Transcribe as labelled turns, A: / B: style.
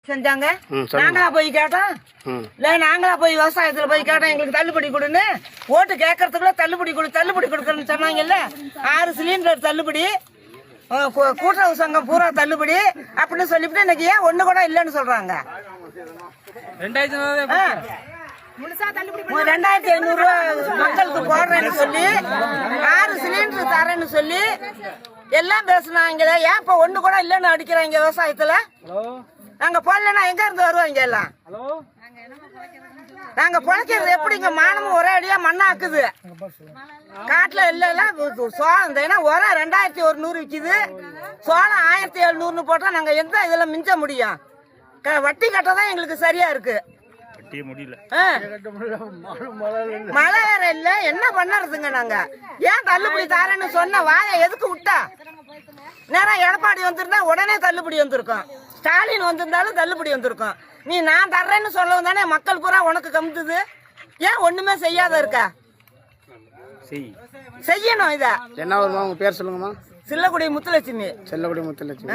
A: செஞ்சாங்க. நாங்களா போய் கேட்டோம் இல்ல, நாங்களா போய் விவசாயத்துல போய் கேட்டோம் எங்களுக்கு தள்ளுபடி கொடுன்னு. ஓட்டு கேட்கறதுக்குள்ள தள்ளுபடி கொடுக்கறன்னு சொன்னாங்கல்ல. 6 சிலிண்டர் தள்ளுபடி, கூட்டுறவு சங்கம் பூரா தள்ளுபடி அப்படின்னு சொல்லிவிட்டு இன்னைக்கு ஏன் ஒண்ணு கூட இல்லன்னு சொல்றாங்க. 2500 ரூபா மக்களுக்கு போடுறேன்னு சொல்லி 6 சிலிண்டர் தரேன்னு சொல்லி எல்லாம் பேசுனாங்க. ஏன் இப்ப ஒண்ணு கூட இல்லன்னு அடிக்கிறாங்க விவசாயத்துல? நாங்க போடலன்னா எங்க இருந்து வருவாங்க எல்லாம்? நாங்க பொழைக்கிறது எப்படிங்க? மானமும் ஒரே அடியா மண்ணாக்குது. காட்டுல இல்ல சோளம் உரம் 2100 விக்குது, சோளம் 1700 போட்டா நாங்க எந்த இதுல மிஞ்ச முடியும்? வட்டி கட்டதான் எங்களுக்கு சரியா இருக்கு. மழை வேற இல்ல, என்ன பண்ணறதுங்க? நாங்க ஏன் தள்ளுபடி தாரேன்னு சொன்ன வாய எதுக்கு விட்டா? நேரம் எடப்பாடி வந்திருந்தா உடனே தள்ளுபடி வந்திருக்கும், ஸ்டாலின் வந்திருந்தாலும் தள்ளுபடி வந்திருக்கும். நீ நான் தர்றேன்னு சொல்லவும் தானே மக்கள் பூரா உனக்கு கமுத்துது. ஏன் ஒண்ணுமே செய்யாத இருக்கா? செய்யணும். இத
B: என்ன வருமா? உங்க பேர் சொல்லுங்கம்மா.
A: சில்லக்குடி முத்துலட்சுமி.
B: செல்லக்குடி முத்துலட்சுமி.